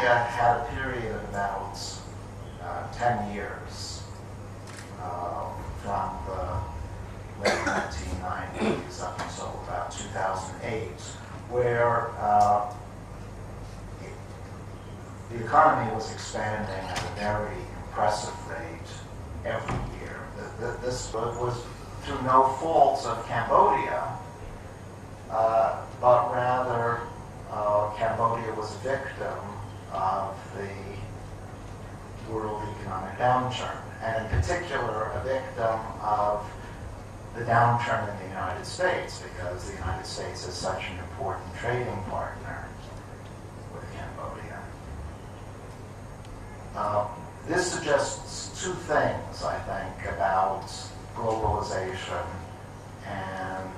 Cambodia had a period of about 10 years from the late 1990s up until about 2008, where the economy was expanding at a very impressive rate every year. This was through no fault of Cambodia, but rather Cambodia was a victim of the world economic downturn, and in particular a victim of the downturn in the United States, because the United States is such an important trading partner with Cambodia. This suggests two things, I think, about globalization and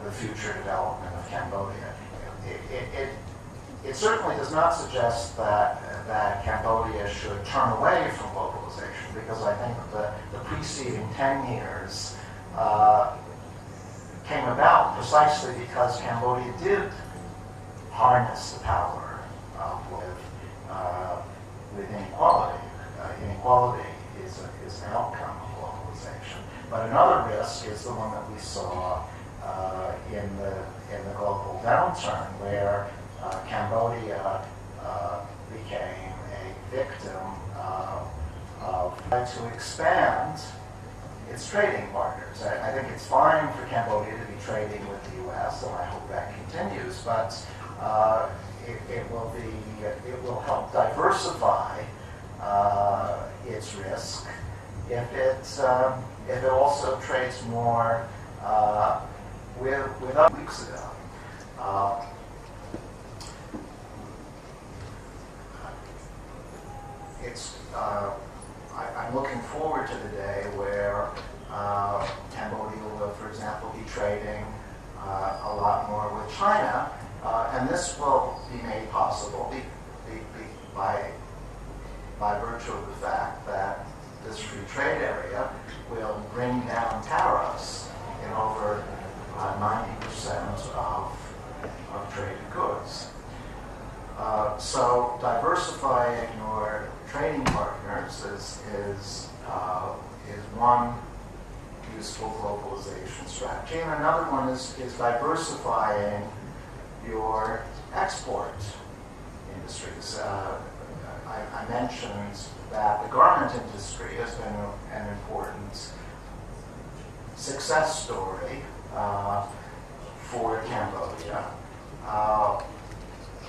the future development of Cambodia. It certainly does not suggest that Cambodia should turn away from globalization, because I think the preceding 10 years came about precisely because Cambodia did harness the power with inequality. Inequality is an outcome of globalization. But another risk is the one that we saw in the global downturn, where Cambodia became a victim of trying to expand its trading partners. I think it's fine for Cambodia to be trading with the U.S., and I hope that continues, but it will help diversify its risk if it also trades more with other weeks ago. I'm looking forward to the day where Cambodia will, for example, be trading a lot more with China, and this will be made possible by virtue of the fact that this free trade area will bring down tariffs in over 90% of traded goods. So diversifying your trading partners is one useful globalization strategy, and another one is diversifying your export industries. I mentioned that the garment industry has been an important success story for Cambodia.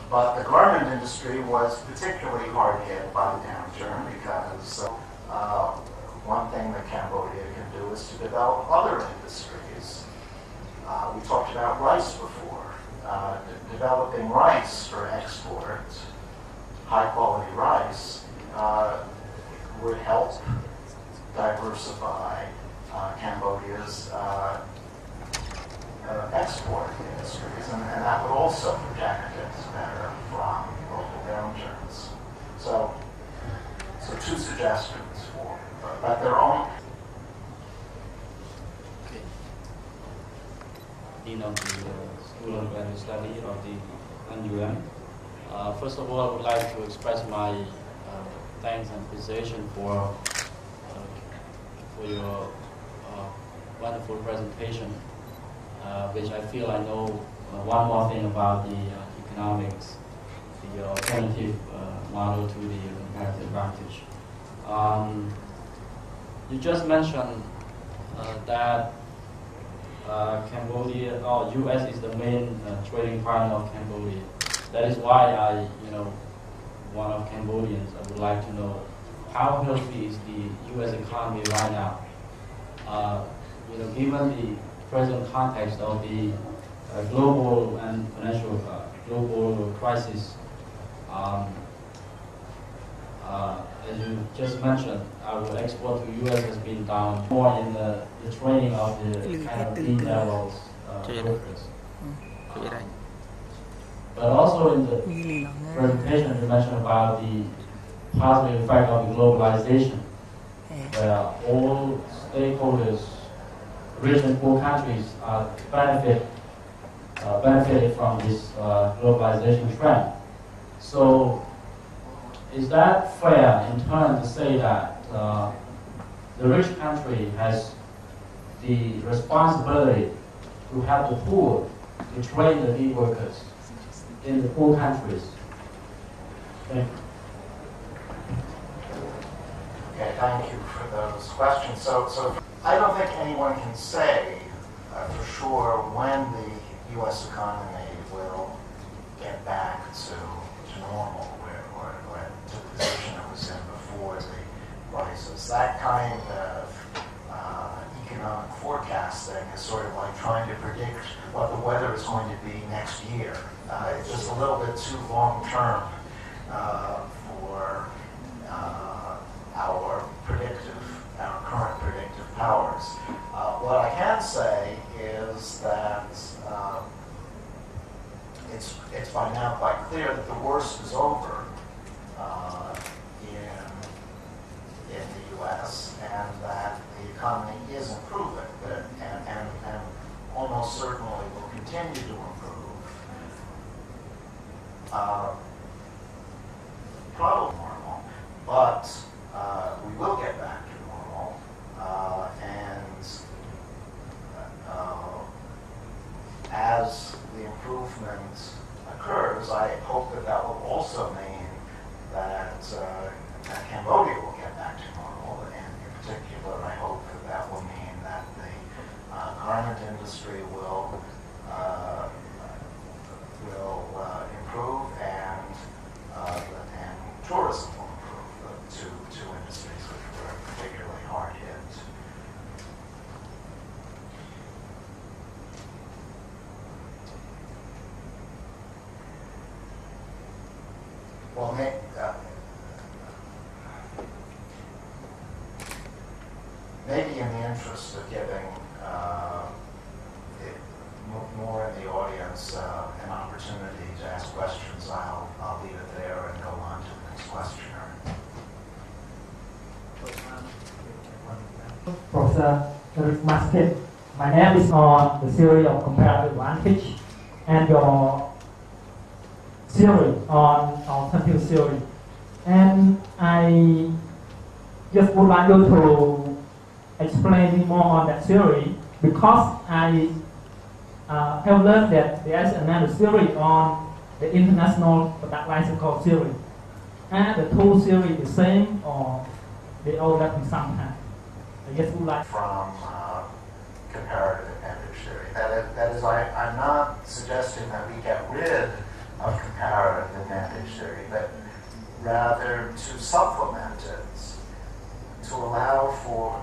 But the garment industry was particularly hard hit by the downturn because one thing that Cambodia can do is to develop other industries. We talked about rice before. Developing rice for export, high-quality rice, would help diversify Cambodia's export industries, and that would also protect it better from global downturns. So two suggestions but their own. Dean of the School of Global Study of the NUM. First of all, I would like to express my thanks and appreciation for your wonderful presentation, which I feel I know one more thing about the economics, the alternative model to the comparative advantage. You just mentioned that Cambodia, or U.S. is the main trading partner of Cambodia. That is why one of Cambodians, I would like to know how healthy is the U.S. economy right now. Given the present context of the global and financial global crisis, as you just mentioned, our export to U.S. has been down more in the training of the kind of lean levels workers. But also in the presentation, you mentioned about the positive effect of the globalization, where all stakeholders, rich and poor countries, benefit benefited from this globalization trend. So is that fair in turn to say that the rich country has the responsibility to have the tool to train the lead workers in the poor countries? Thank you. Okay, thank you for those questions. So I don't think anyone can say for sure when the U.S. economy will get back to normal, or to the position it was in before the crisis. That kind of economic forecasting is sort of like trying to predict what the weather is going to be next year. It's just a little bit too long term for our current predictive powers. What I can say is that it's by now quite clear that the worst is over in the U.S. and that the economy is improving, and almost certainly will continue to improve. Probably normal, but we will get back to normal, and as the improvement occurs, I hope that will also mean that Cambodia will get back to normal, and in particular, I hope that will mean that the garment industry will improve, and tourism will improve, the two industries which were particularly hard hit. Well, maybe in the interest of giving more in the audience an opportunity to ask questions, I'll leave it there and go on to the next questioner. Professor Stark Maskin, my name is on the theory of comparative advantage and your theory on alternative theory. And I just would like you to explain more on that theory, because I have learned that there is another theory on the international product life cycle theory. And the two theories the same, or they overlap in some time. I just would like from comparative advantage theory. That is, I'm not suggesting that we get rid of comparative advantage theory, but rather to supplement it, to allow for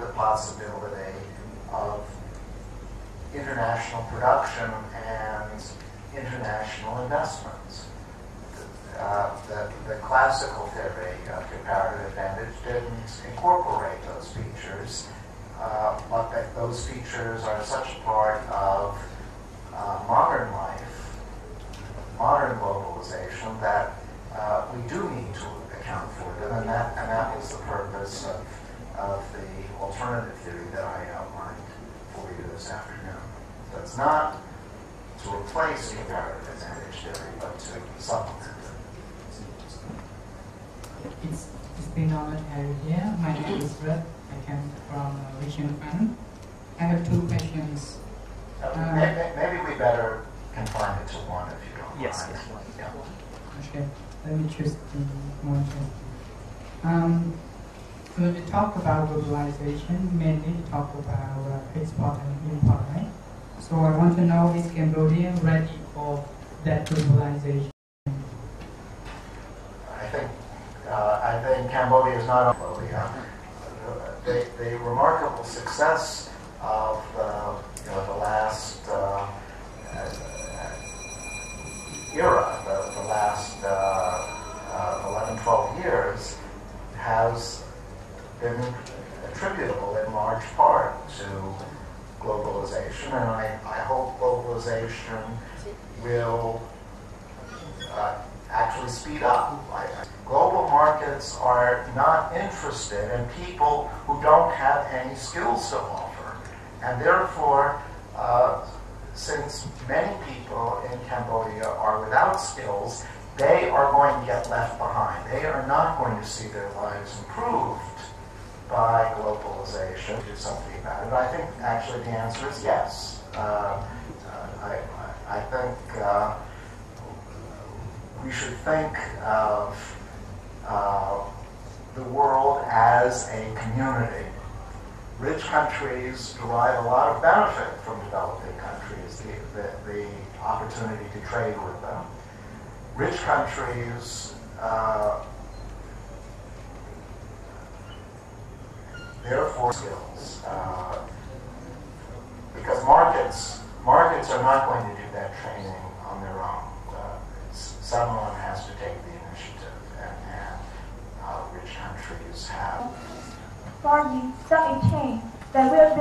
the possibility of international production and international investments. The classical theory of comparative advantage didn't incorporate those features, but that those features are such a part of modern life, modern globalization, that we do need to account for them, and that was the purpose of the alternative theory that I outlined for you this afternoon. So it's not to replace comparative advantage theory, but to supplement it. It's been honored to have you here. My name is Red. I come from Region Fund. I have two questions. Maybe we better confine it to one if you don't mind. Yes. Yeah. Okay, let me choose the more interesting. When we talk about globalization, mainly talk about export and import, right? So I want to know, is Cambodia ready for that globalization? I think Cambodia is not only the remarkable success of the last era, the last 11, 12 years, has been attributable in large part to globalization, and I hope globalization will actually speed up. Global markets are not interested in people who don't have any skills to offer, and therefore since many people in Cambodia are without skills, they are going to get left behind. They are not going to see their lives improved by globalization. Do something about it. I think actually the answer is yes. I think we should think of the world as a community. Rich countries derive a lot of benefit from developing countries, the opportunity to trade with them. Rich countries, therefore, skills, because markets are not going to do that training on their own. Someone has to take the initiative, and rich countries have. For the stock exchange, there will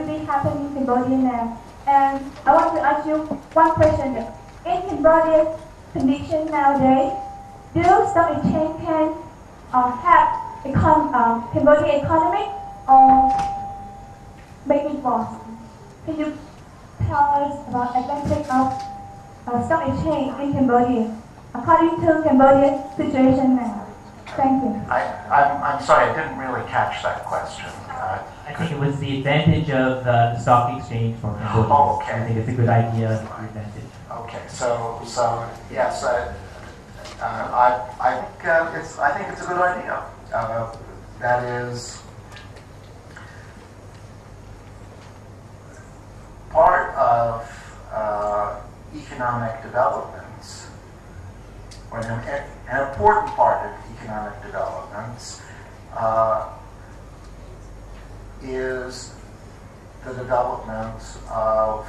be happening in Cambodia now. And I want to ask you one question. In Cambodia's condition nowadays, do stock exchange can help Cambodia economy or make it worse? Can you tell us about the advantage of stock exchange in Cambodia according to Cambodia's situation now? Thank you. I'm sorry, I didn't really catch that question. I think it was the advantage of the stock exchange for Cambodia. Oh, okay. I think it's a good idea, the advantage. Okay, so yes, I think it's a good idea. That is part of economic developments, or an important part of economic developments is the development of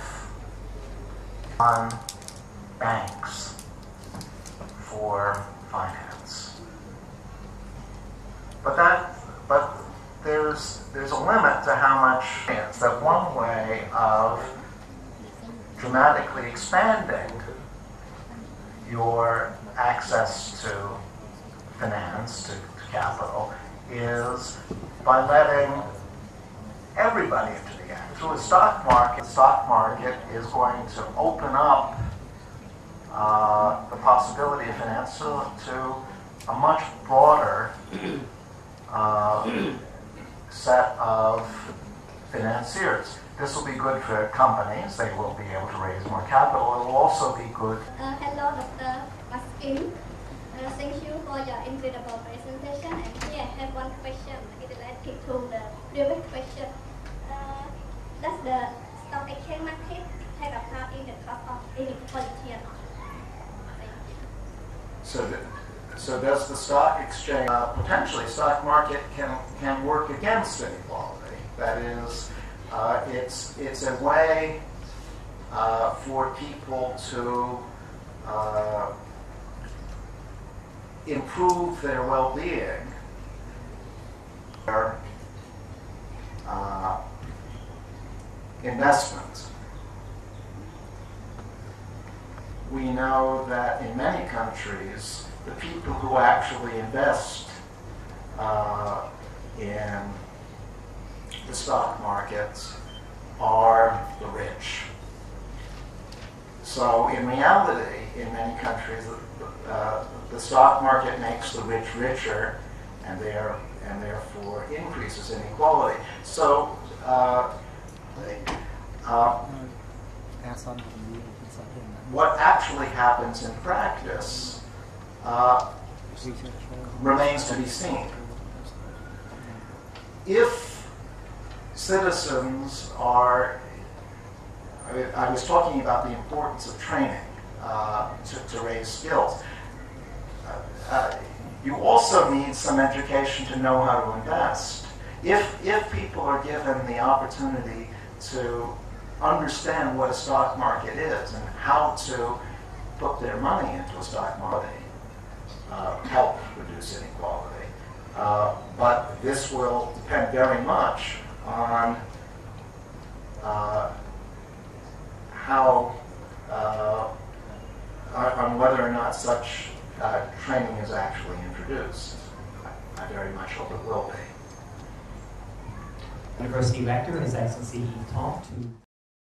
banks for finance. But there's a limit to how much that one way of dramatically expanding your access to finance, to capital, is by letting everybody into the act. Through a stock market, the stock market is going to open up the possibility of finance to a much broader set of financiers. This will be good for companies. They will be able to raise more capital. It will also be good. Hello, Dr. Maskin. Thank you for your incredible presentation. And here I have one question related to the previous question. Does the stock exchange market have a part in the cause of inequality or not? So does the stock exchange, potentially stock market can work against inequality? That is, it's a way for people to improve their well-being, their investment. We know that in many countries, the people who actually invest in the stock markets are the rich. So in reality, in many countries, the stock market makes the rich richer, and therefore increases inequality. So what actually happens in practice remains to be seen. If citizens are, I was talking about the importance of training to raise skills. You also need some education to know how to invest. If people are given the opportunity to understand what a stock market is and how to put their money into a stock market, help reduce inequality. But this will depend very much on how, on whether or not such training is actually introduced. I very much hope it will be. University Rector, His Excellency, he talked to